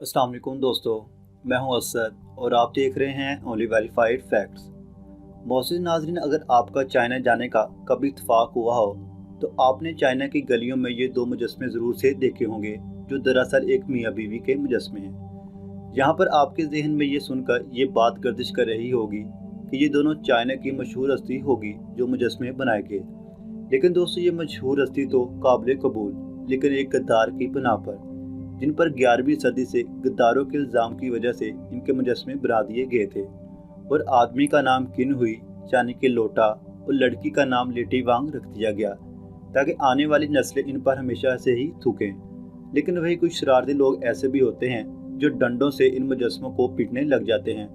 अस्सलाम वालेकुम दोस्तों, मैं हूं असद और आप देख रहे हैं ओनली वेरीफाइड फैक्ट्स। मोअज़्ज़िज़ नाज़रीन, अगर आपका चाइना जाने का कभी इत्तेफाक हुआ हो तो आपने चाइना की गलियों में ये दो मुजस्मे ज़रूर से देखे होंगे जो दरअसल एक मियाँ बीवी के मुजस्मे हैं। यहाँ पर आपके जहन में ये सुनकर ये बात गर्दिश कर रही होगी कि ये दोनों चाइना की मशहूर हस्ती होगी जो मुजस्मे बनाए गए। लेकिन दोस्तों, ये मशहूर हस्ती तो काबिल कबूल, लेकिन एक गद्दार की बना पर, जिन पर 11वीं सदी से गद्दारों के इल्ज़ाम की वजह से इनके मुजस्मे बना दिए गए थे। और आदमी का नाम किन हुई यानी कि लोटा और लड़की का नाम लेटी वांग रख दिया गया ताकि आने वाली नस्लें इन पर हमेशा से ही थूकें। लेकिन वही कुछ शरारती लोग ऐसे भी होते हैं जो डंडों से इन मुजस्मों को पीटने लग जाते हैं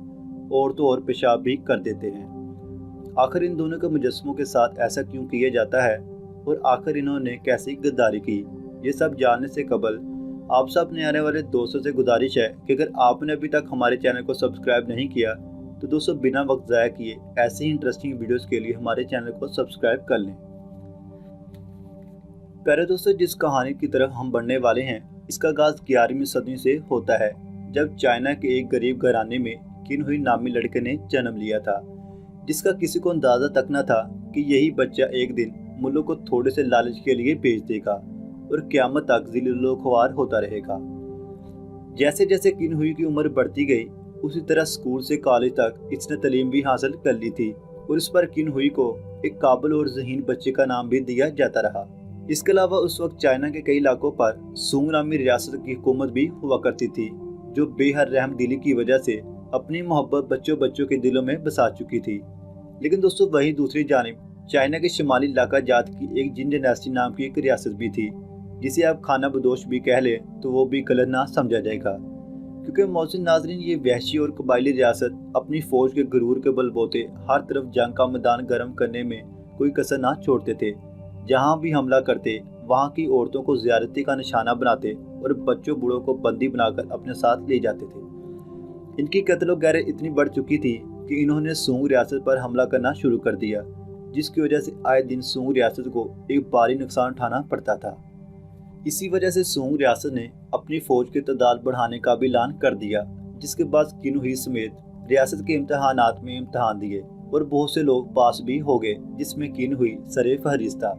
और तो और पेशाब भी कर देते हैं। आखिर इन दोनों के मुजस्मों के साथ ऐसा क्यों किया जाता है और आखिर इन्होंने कैसी गद्दारी की, ये सब जानने से कबल आप सब अपने आने वाले दोस्तों से गुजारिश है कि अगर आपने अभी तक हमारे चैनल को सब्सक्राइब नहीं किया तो दोस्तों बिना वक्त ज़ाया किए ऐसे ही इंटरेस्टिंग वीडियोस के लिए हमारे चैनल को सब्सक्राइब कर लें। पहले दोस्तों, जिस कहानी की तरफ हम बढ़ने वाले हैं इसका आगाज़ 11वीं सदी से होता है, जब चाइना के एक गरीब घराने में किन हुई नामी लड़के ने जन्म लिया था, जिसका किसी को अंदाज़ा तक न था कि यही बच्चा एक दिन मुल्क को थोड़े से लालच के लिए बेच देगा और क़यामत तक ज़िल्लुल ख्वार होता रहेगा। जैसे जैसे किन हुई की उम्र बढ़ती गई उसी तरह स्कूल से कॉलेज तक इसने तालीम भी हासिल कर ली थी और इस पर किन हुई को एक काबिल और ज़हीन बच्चे का नाम भी दिया जाता रहा। इसके अलावा उस वक्त चाइना के कई इलाकों पर सूंग नामी रियासत की हुकूमत भी हुआ करती थी जो बेहद रहम दिली की वजह से अपनी मोहब्बत बच्चों बच्चों के दिलों में बसा चुकी थी। लेकिन दोस्तों, वहीं दूसरी जानिब चाइना के शुमाली इलाका जात की एक जिन डायनेस्टी नाम की एक रियासत भी थी, जिसे आप खाना बदोश भी कह लें तो वो भी गलत ना समझा जाएगा, क्योंकि मोहसिन नाजरीन ये वहशी और कबायली रियासत अपनी फौज के गरूर के बलबोते हर तरफ जंग का मैदान गर्म करने में कोई कसर ना छोड़ते थे। जहाँ भी हमला करते वहाँ की औरतों को ज़्यादती का निशाना बनाते और बच्चों बूढ़ों को बंदी बनाकर अपने साथ ले जाते थे। इनकी कत्ल गैरत इतनी बढ़ चुकी थी कि इन्होंने सूंग रियासत पर हमला करना शुरू कर दिया, जिसकी वजह से आए दिन सूंग रियासत को एक भारी नुकसान उठाना पड़ता था। इसी वजह से सूंग रियासत ने अपनी फौज की तादाद बढ़ाने का भी ऐलान कर दिया, जिसके बाद किन हुई समेत रियासत के इम्तहानात में इम्तहान दिए और बहुत से लोग पास भी हो गए, जिसमें किन हुई सरे फहरिस्त था,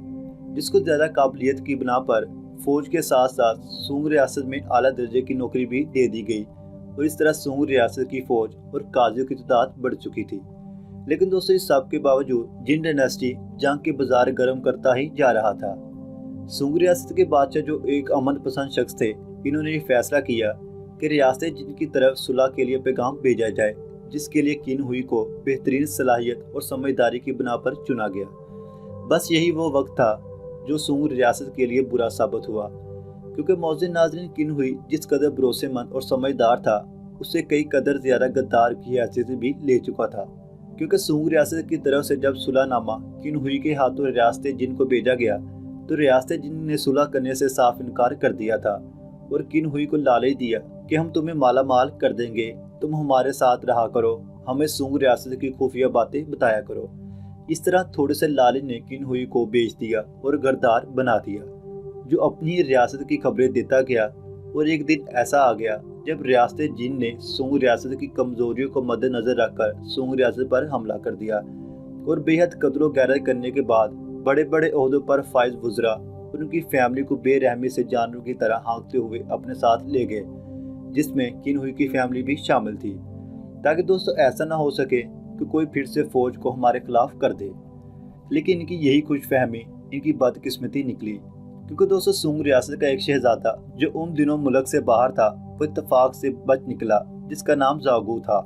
जिसको ज़्यादा काबिलियत की बिना पर फौज के साथ साथ सूंग रियासत में आला दर्जे की नौकरी भी दे दी गई और इस तरह सूंग रियासत की फौज और काजियों की तादाद बढ़ चुकी थी। लेकिन दोस्तों, इस सब के बावजूद जिन डायनेस्टी जंग के बाजार गर्म करता ही जा रहा था। सूंग रियासत के बादशाह जो एक अमन पसंद शख्स थे, इन्होंने ये फैसला किया कि रियासत जिनकी तरफ सुलह के लिए पैगाम भेजा जाए, जिसके लिए किन हुई को बेहतरीन सलाहियत और समझदारी की बिना पर चुना गया। बस यही वो वक्त था जो सूंग रियासत के लिए बुरा साबित हुआ, क्योंकि मोअज़्ज़िज़ नाज़रीन किन हुई जिस कदर भरोसेमंद और समझदार था उससे कई कदर ज़्यादा गद्दार की हैसियत भी ले चुका था। क्योंकि सूंग रियासत की तरफ से जब सुलहनामा किन हुई के हाथों रियासत जिन को भेजा गया तो रियासत जिन ने सुलह करने से साफ इनकार कर दिया था और किन हुई को लालच दिया कि हम तुम्हें माला माल कर देंगे, तुम हमारे साथ रहा करो, हमें सूंग रियासत की खुफिया बातें बताया करो। इस तरह थोड़े से लालच ने किन हुई को बेच दिया और गद्दार बना दिया, जो अपनी रियासत की खबरें देता गया। और एक दिन ऐसा आ गया जब रियासत जिन ने सूंग रियासत की कमजोरियों को मद्देनजर रखकर सूंग रियासत पर हमला कर दिया और बेहद कदर गैरत करने के बाद बड़े बड़े ओहदों पर फाइज वुज़रा और उनकी फैमिली को बेरहमी से जानवरों की तरह हाँकते हुए अपने साथ ले गए, जिसमें किन हुई की फैमिली भी शामिल थी, ताकि दोस्तों ऐसा ना हो सके कि कोई फिर से फौज को हमारे खिलाफ कर दे। लेकिन इनकी यही खुशफहमी इनकी बदकिस्मती निकली, क्योंकि दोस्तों सूंग रियासत का एक शहजादा जो उन दिनों मुल्क से बाहर था वो इत्तेफाक से बच निकला, जिसका नाम ज़ाओगू था।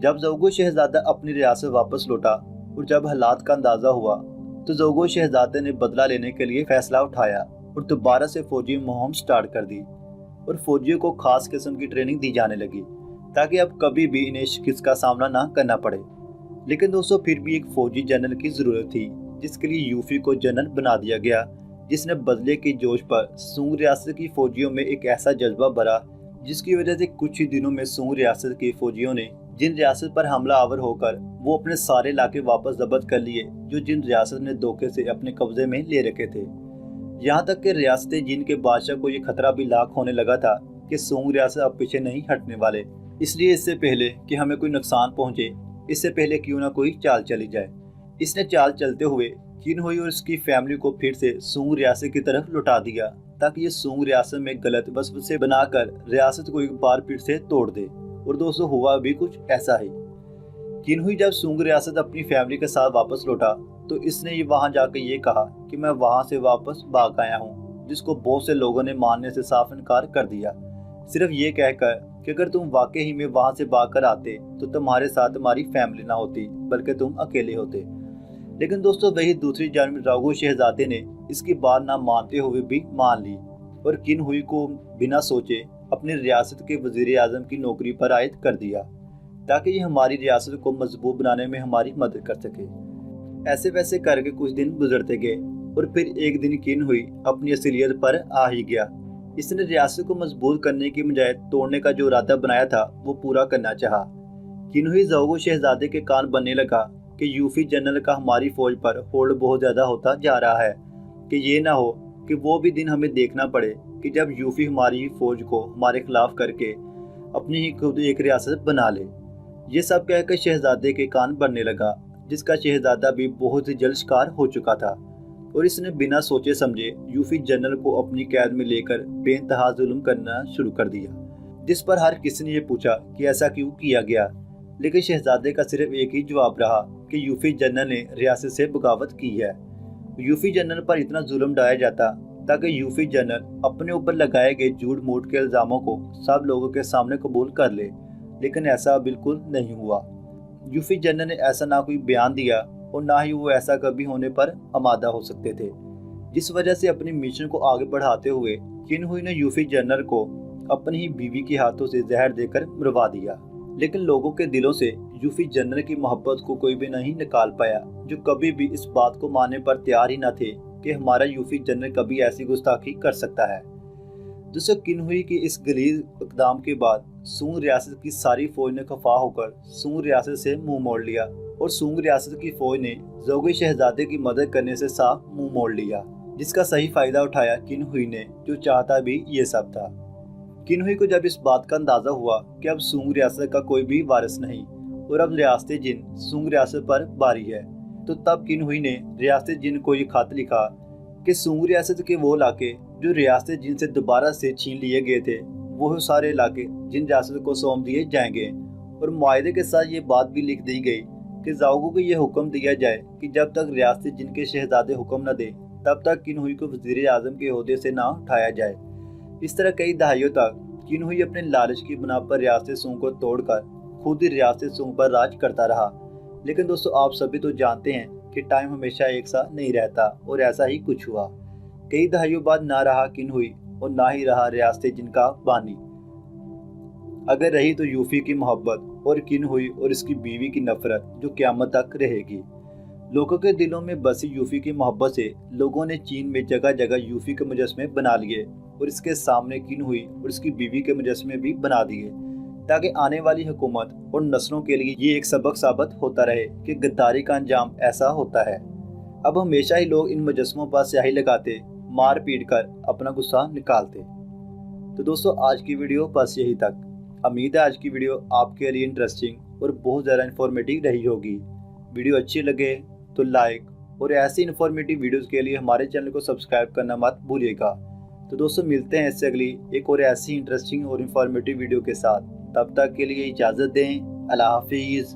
जब ज़ाओगू शहजादा अपनी रियासत वापस लौटा और जब हालात का अंदाज़ा हुआ तो ज़ाओगू शहजादे ने बदला लेने के लिए फैसला उठाया और दोबारा से फौजी मुहिम स्टार्ट कर दी और फौजियों को खास किस्म की ट्रेनिंग दी जाने लगी ताकि अब कभी भी इन्हें शिकस्त का सामना ना करना पड़े। लेकिन दोस्तों, फिर भी एक फौजी जनरल की ज़रूरत थी, जिसके लिए यूफी को जनरल बना दिया गया, जिसने बदले के जोश पर सूंग रियासत की फौजियों में एक ऐसा जज्बा भरा जिसकी वजह से कुछ ही दिनों में सूंग रियासत के फौजियों ने जिन रियासत पर हमला आवर होकर वो अपने सारे इलाके वापस जब्त कर लिए जो जिन रियासत ने धोखे से अपने कब्जे में ले रखे थे। यहाँ तक कि रियासत जिन के बादशाह को ये खतरा भी लाक होने लगा था कि सूंग रियासत अब पीछे नहीं हटने वाले, इसलिए इससे पहले कि हमें कोई नुकसान पहुंचे, इससे पहले क्यों ना कोई चाल चली जाए। इसने चाल चलते हुए किन हुई और उसकी फैमिली को फिर से सूंग रियासत की तरफ लौटा दिया, ताकि ये सूंग रियासत में गलत वसवसे बनाकर रियासत को एक बार फिर से तोड़ दे। और दोस्तों, हुआ भी कुछ ऐसा ही। किन हुई जब सूंग रियासत अपनी फैमिली के साथ वापस लौटा तो इसने ये वहां जाकर ये कहा कि मैं वहां से वापस भाग आया हूँ, जिसको बहुत से लोगों ने मानने से साफ इनकार कर दिया, सिर्फ ये कहकर कि अगर तुम वाकई ही में वहां से भाग कर आते तो तुम्हारे साथ तुम्हारी फैमिली ना होती, बल्कि तुम अकेले होते। लेकिन दोस्तों, वही दूसरी जानब राघो शहजादे ने इसकी बात ना मानते हुए भी मान ली और किन हुई को बिना सोचे अपनी रियासत के वजीर आजम की नौकरी पर आयद कर दिया, ताकि ये हमारी रियासत को मजबूत बनाने में हमारी मदद कर सके। ऐसे वैसे करके कुछ दिन गुजरते गए और फिर एक दिन किन हुई अपनी असलियत पर आ ही गया। इसने रियासत को मजबूत करने की बजाय तोड़ने का जो इरादा बनाया था वो पूरा करना चाहा। किन हुई राघो शहजादे के कान बनने लगा कि यूफी जनरल का हमारी फौज पर होल्ड बहुत ज़्यादा होता जा रहा है, कि ये ना हो कि वो भी दिन हमें देखना पड़े कि जब यूफी हमारी फौज को हमारे खिलाफ करके अपनी ही खुद एक रियासत बना ले। ये सब कहकर शहजादे के कान बनने लगा, जिसका शहजादा भी बहुत ही जल्द शिकार हो चुका था और इसने बिना सोचे समझे यूफी जनरल को अपनी कैद में लेकर बेइंतहा जुल्म करना शुरू कर दिया, जिस पर हर किसी ने ये पूछा कि ऐसा क्यों किया गया। लेकिन शहजादे का सिर्फ एक ही जवाब रहा कि यूफी जनरल ने रियासत से बगावत की है। यूफी जनरल पर इतना जुल्म ढाया जाता ताकि यूफी जनरल अपने ऊपर लगाए गए झूठ मूठ के इल्जामों को सब लोगों के सामने कबूल कर ले, लेकिन ऐसा बिल्कुल नहीं हुआ। यूफी जनरल ने ऐसा ना कोई बयान दिया और ना ही वो ऐसा कभी होने पर आमादा हो सकते थे, जिस वजह से अपनी मिशन को आगे बढ़ाते हुए किन हुई ने यूफी जनरल को अपनी ही बीवी के हाथों से जहर देकर मरवा दिया। लेकिन लोगों के दिलों से यूफी जनरल की मोहब्बत को कोई भी नहीं निकाल पाया, जो कभी भी इस बात को मानने पर तैयार ही न थे कि हमारा यूफी जनरल कभी ऐसी गुस्ताखी कर सकता है। दोस्तों, किन हुई कि इस गलीज इक़दाम के बाद सूंग रियासत की सारी फौज ने खफा होकर सूंग रियासत से मुंह मोड़ लिया और सूंग रियासत की फौज ने राघो शहजादे की मदद करने से साफ मुंह मोड़ लिया, जिसका सही फायदा उठाया किन हुई ने, जो चाहता भी ये सब था। किन हुई को जब इस बात का अंदाजा हुआ कि अब सूंग रियासत का कोई भी वारिस नहीं और अब रियासत जिन सूंग रियासत पर बारी है, तो तब किन हुई ने रियासत जिन को ये खत लिखा कि सूंग रियासत के वो इलाके जो रियासत जिन से दोबारा से छीन लिए गए थे, वो सारे इलाके जिन रियासत को सौंप दिए जाएंगे। और मुआहदे के साथ ये बात भी लिख दी गई कि राघो को ये हुक्म दिया जाए कि जब तक रियासत जिन के शहजादे हुक्म न दे, तब तक किन हुई को वजीर आजम के ओहदे से ना उठाया जाए। इस तरह कई दहाइयों तक किन हुई अपने लालच की बुना पर रियासत सूंग को तोड़कर खुद ही रियासत सूंग पर राज करता रहा। लेकिन दोस्तों, आप सभी तो जानते हैं कि टाइम हमेशा एक सा नहीं रहता और ऐसा ही कुछ हुआ। कई दहाइयों बाद ना रहा किन हुई और ना ही रहा रियासत जिनका बानी। अगर रही तो यूफी की मोहब्बत और किन हुई और इसकी बीवी की नफरत, जो क़यामत तक रहेगी। लोगों के दिलों में बसी यूफी की मोहब्बत से लोगों ने चीन में जगह जगह यूफी के मुजस्मे बना लिए और इसके सामने किन हुई और इसकी बीवी के मुजस्मे भी बना दिए, ताकि आने वाली हुकूमत और नस्लों के लिए ये एक सबक साबित होता रहे कि गद्दारी का अंजाम ऐसा होता है। अब हमेशा ही लोग इन मुजस्मों पर स्याही लगाते, मार पीट कर अपना गुस्सा निकालते। तो दोस्तों, आज की वीडियो बस यही तक। उम्मीद है आज की वीडियो आपके लिए इंटरेस्टिंग और बहुत ज़्यादा इन्फॉर्मेटिव रही होगी। वीडियो अच्छी लगे तो लाइक और ऐसी इन्फॉर्मेटिव वीडियोस के लिए हमारे चैनल को सब्सक्राइब करना मत भूलिएगा। तो दोस्तों, मिलते हैं इससे अगली एक और ऐसी इंटरेस्टिंग और इन्फॉर्मेटिव वीडियो के साथ। तब तक के लिए इजाज़त दें। अल्लाह हाफिज़।